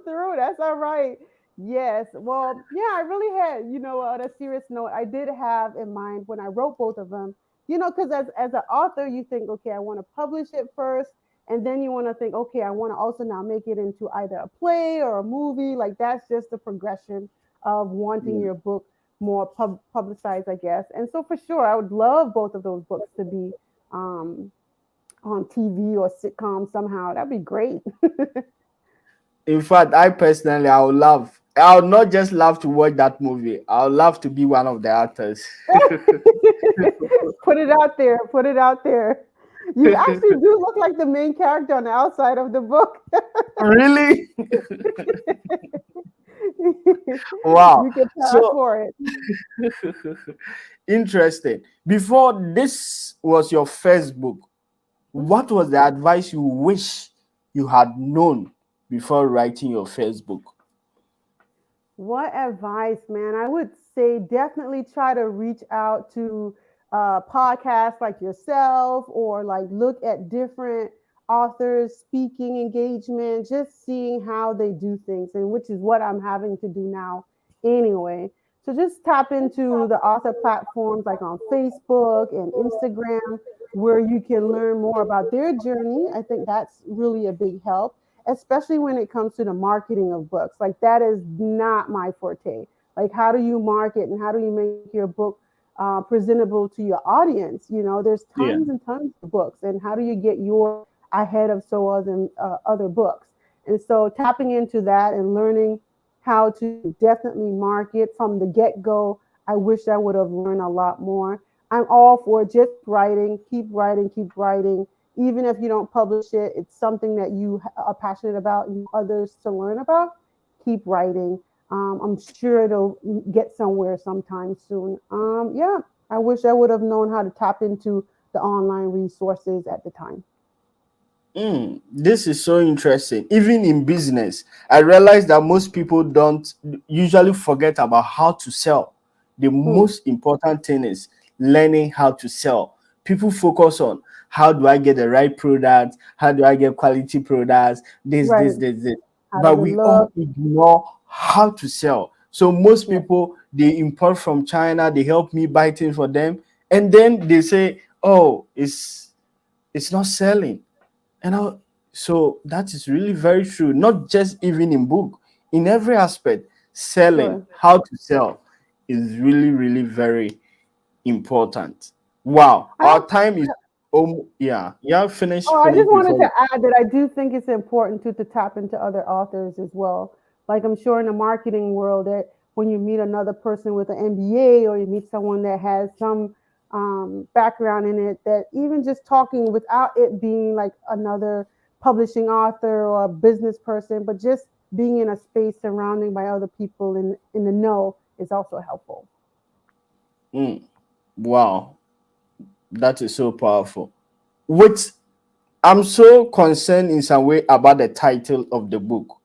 through. That's all right. Yes. Well, yeah, I really had, on a serious note, I did have in mind when I wrote both of them, because as an author, you think, okay, I want to publish it first. And then you want to think, okay, I want to also now make it into either a play or a movie. Like that's just the progression of wanting Yeah. your book more publicized, I guess. And so for sure, I would love both of those books to be um, on TV or sitcom somehow. That'd be great. In fact, I personally, I would love. I would not just love to watch that movie. I would love to be one of the actors. Put it out there. Put it out there. You actually do look like the main character on the outside of the book. Really? Wow. You can pass So for it. interesting. Before this was your first book, what was the advice you wish you had known before writing your first book? What advice, man? I would say definitely try to reach out to podcasts like yourself or like look at different authors, speaking engagement, just seeing how they do things, and which is what I'm having to do now anyway. So just tap into the author platforms like on Facebook and Instagram where you can learn more about their journey. I think that's really a big help, especially when it comes to the marketing of books. Like that is not my forte. Like how do you market and how do you make your book presentable to your audience? There's Yeah. tons and tons of books, and how do you get yours ahead of so other books? And so tapping into that and learning how to definitely market from the get go. I wish I would have learned a lot more. I'm all for just writing, keep writing, keep writing, even if you don't publish it, it's something that you are passionate about and others to learn about. Keep writing. I'm sure it'll get somewhere sometime soon. Yeah, I wish I would have known how to tap into the online resources at the time. This is so interesting. Even in business, I realize that most people don't usually forget about how to sell. The Mm, most important thing is learning how to sell. People focus on how do I get the right product, how do I get quality products, right. this. How But does it we look? all ignore how to sell. So most Yeah, people they import from China, they help me buy things for them, and then they say, "Oh, it's not selling." And so that is really very true. Not just even in book, in every aspect, selling, sure. how to sell is really, really very important. Wow, I our also, time is yeah, yeah. Finish, oh, I finish just wanted before to we. add that I do think it's important to tap into other authors as well. Like I'm sure in the marketing world that when you meet another person with an MBA or you meet someone that has some background in it, that even just talking without it being like another publishing author or a business person, but just being in a space surrounding by other people in the know is also helpful. Mm, wow, that is so powerful. Which I'm so concerned in some way about the title of the book.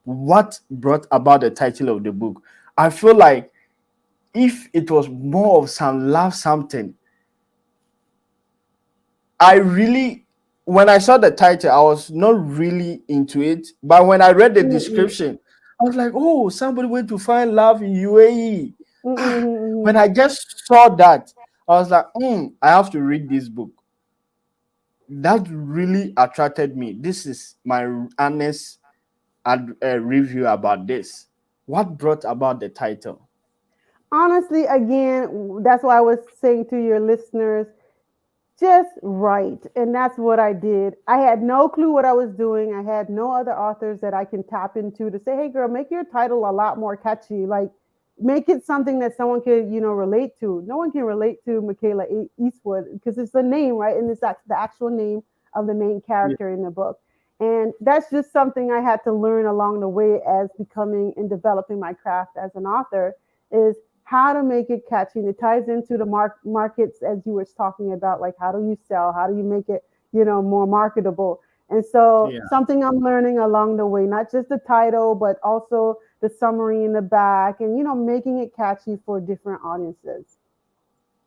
What brought about the title of the book? I feel like if it was more of some love something, I really, when I saw the title, I was not really into it. But when I read the Mm-mm, description, I was like, oh, somebody went to find love in UAE. Ah, when mm-mm, I just saw that, I was like, I have to read this book. That really attracted me. This is my honest review about this. What brought about the title? honestly, again, that's why I was saying to your listeners, just write. And that's what I did. I had no clue what I was doing. I had no other authors that I can tap into to say, hey, girl, make your title a lot more catchy. Like, make it something that someone could, relate to. No one can relate to Makayla Eastwood because it's the name, right? And it's the actual name of the main Yeah. character in the book. And that's just something I had to learn along the way as becoming and developing my craft as an author is how to make it catchy. And it ties into the markets as you were talking about, like how do you sell? How do you make it, more marketable? And so Yeah. something I'm learning along the way, not just the title, but also the summary in the back and, making it catchy for different audiences.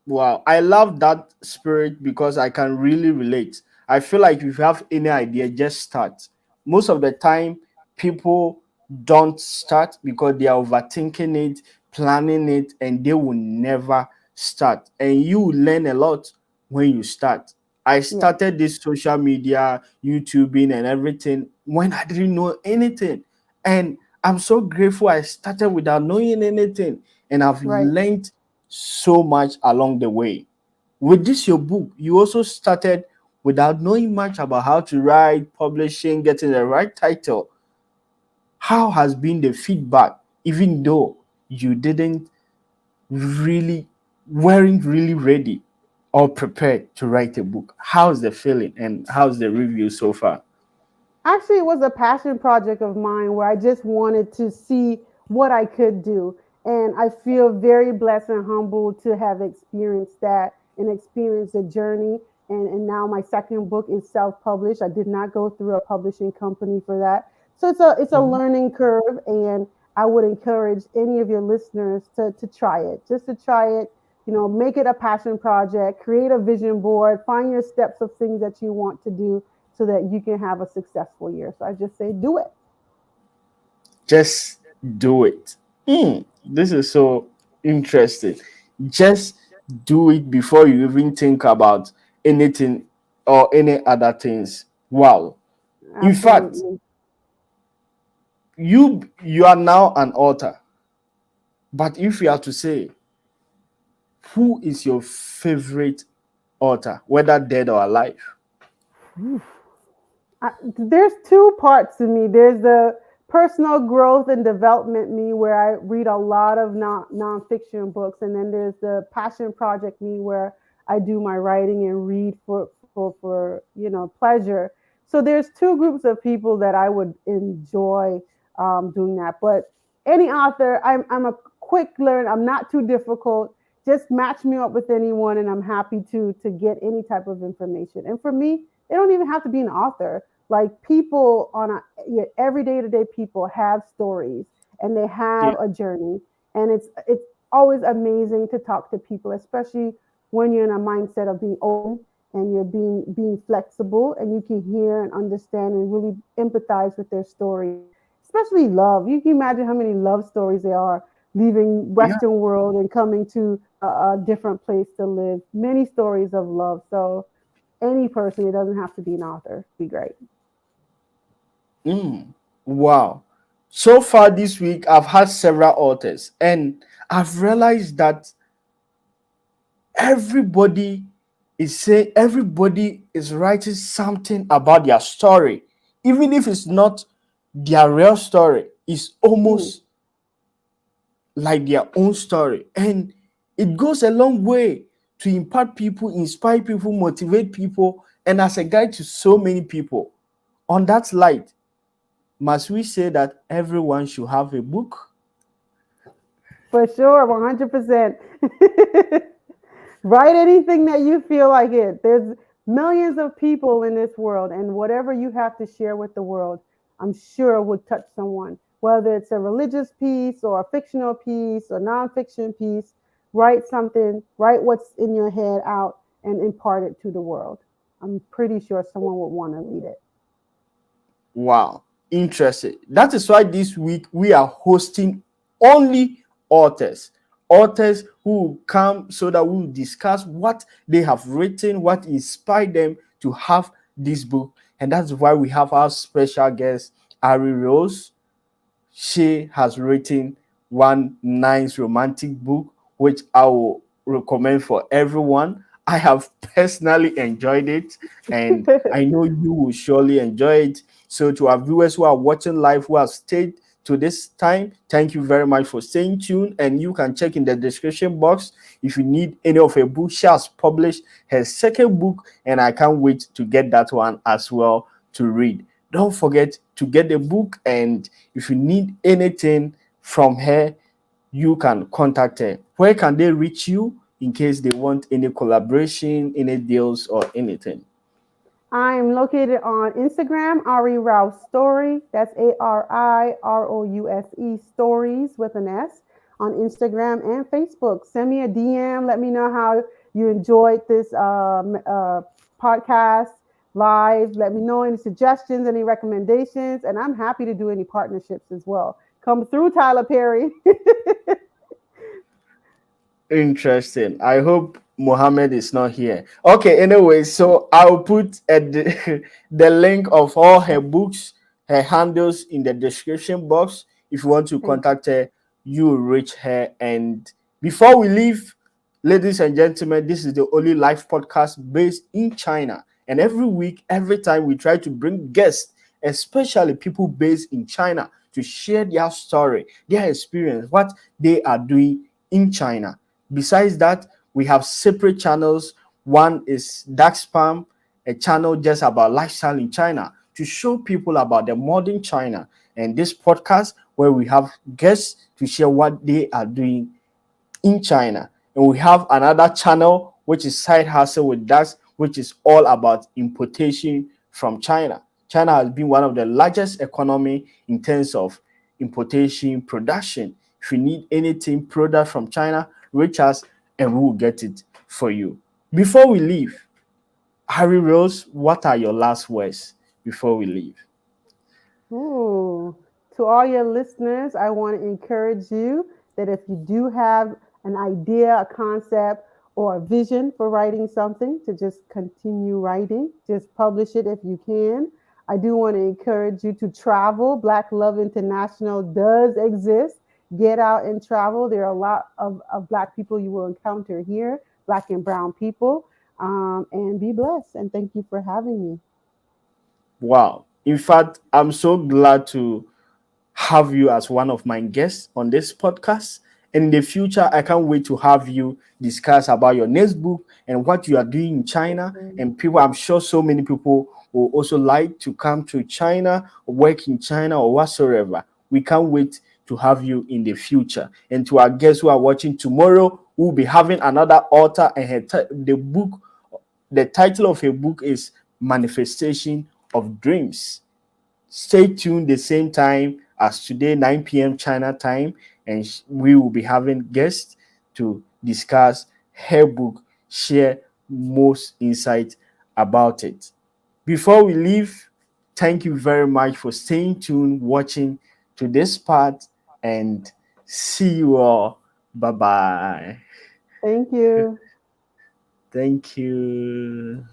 Wow, I love that spirit because I can really relate. I feel like if you have any idea, just start. Most of the time, people don't start because they are overthinking it, planning it, and they will never start. And you will learn a lot when you start. I Yeah, started this social media, YouTubing, and everything when I didn't know anything. And I'm so grateful I started without knowing anything. And I've right. learned so much along the way. With this, your book, you also started without knowing much about how to write, publishing, getting the right title. How has been the feedback, even though you didn't really, weren't really ready or prepared to write a book? How's the feeling and how's the review so far? Actually, it was a passion project of mine where I just wanted to see what I could do. And I feel very blessed and humbled to have experienced that and experienced the journey. And now my second book is self-published. I did not go through a publishing company for that. So it's a Mhm. learning curve, and I would encourage any of your listeners to try it. Just to try it, make it a passion project, create a vision board, find your steps of things that you want to do so that you can have a successful year. So I just say do it. Just do it. This is so interesting. Just do it before you even think about anything or any other things. Wow. In fact, Absolutely. you are now an author. But if you are to say who is your favorite author, whether dead or alive? There's two parts to me. There's the personal growth and development me, where I read a lot of nonfiction books, and then there's the passion project me, where I do my writing and read for pleasure. So there's two groups of people that I would enjoy doing that. But any author, I'm a quick learn. I'm not too difficult. Just match me up with anyone, and I'm happy to get any type of information. And for me, It don't even have to be an author. Like people on a everyday to day people have stories and they have Yeah. a journey, and it's always amazing to talk to people, especially when you're in a mindset of being open and you're being flexible, and you can hear and understand and really empathize with their stories, especially love. You can imagine how many love stories there are leaving Yeah. Western world and coming to a different place to live. Many stories of love. So any person, it doesn't have to be an author, be great. Mm. Wow. So far this week, I've had several authors, and I've realized that everybody everybody is writing something about their story, even if it's not their real story. It's Mm. almost like their own story, and it goes a long way to impact people, inspire people, motivate people, and as a guide to so many people. On that light, must we say that everyone should have a book? For sure, 100%. Write anything that you feel like it. There's millions of people in this world, and whatever you have to share with the world, I'm sure would touch someone. Whether it's a religious piece or a fictional piece or nonfiction piece, write something, write what's in your head out and impart it to the world. I'm pretty sure someone would want to read it. Wow, interesting. That is why this week we are hosting only authors. Authors who will come so that we will discuss what they have written, what inspired them to have this book. And that's why we have our special guest, Ari Rose. She has written one nice romantic book, which I will recommend for everyone. I have personally enjoyed it, and I know you will surely enjoy it. So, to our viewers who are watching live, who have stayed to this time, thank you very much for staying tuned. And you can check in the description box if you need any of her books. She has published her second book, and I can't wait to get that one as well to read. Don't forget to get the book, and if you need anything from her, you can contact her. Where can they reach you in case they want any collaboration, any deals, or anything? I'm located on Instagram, Ari Rouse Story. That's ARIROUSE Stories with an S on Instagram and Facebook. Send me a DM. Let me know how you enjoyed this podcast live. Let me know any suggestions, any recommendations, and I'm happy to do any partnerships as well. Come through, Tyler Perry. Interesting. I hope Mohammed is not here. Okay, anyway, so I'll put the link of all her books, her handles in the description box. If you want to Thank you. contact her, you will reach her. And before we leave, ladies and gentlemen, this is the only live podcast based in China. And every week, every time, we try to bring guests, especially people based in China, to share their story, their experience, what they are doing in China. Besides that, we have separate channels. One is Dark Spam, a channel just about lifestyle in China to show people about the modern China. And this podcast where we have guests to share what they are doing in China. And we have another channel which is Side Hustle with Dax, which is all about importation from China. China has been one of the largest economy in terms of importation production. If you need anything product from China, reach us and we will get it for you. Before we leave, Harry Rose, what are your last words before we leave? Ooh. To all your listeners, I want to encourage you that if you do have an idea, a concept, or a vision for writing something, to just continue writing. Just publish it if you can. I do want to encourage you to travel. Black Love International does exist. Get out and travel. There are a lot of Black people you will encounter here, Black and Brown people. And be blessed. And thank you for having me. Wow. In fact, I'm so glad to have you as one of my guests on this podcast. And in the future, I can't wait to have you discuss about your next book and what you are doing in China. And people, I'm sure so many people will also like to come to China, or work in China, or whatsoever. We can't wait to have you in the future. And to our guests who are watching tomorrow, we'll be having another author, and the book, the title of her book is manifestation of dreams. Stay tuned the same time as today, 9 p.m. China time, and we will be having guests to discuss her book, share most insight about it. Before we leave, thank you very much for staying tuned, watching to this part, and see you all. Bye bye. Thank you. Thank you.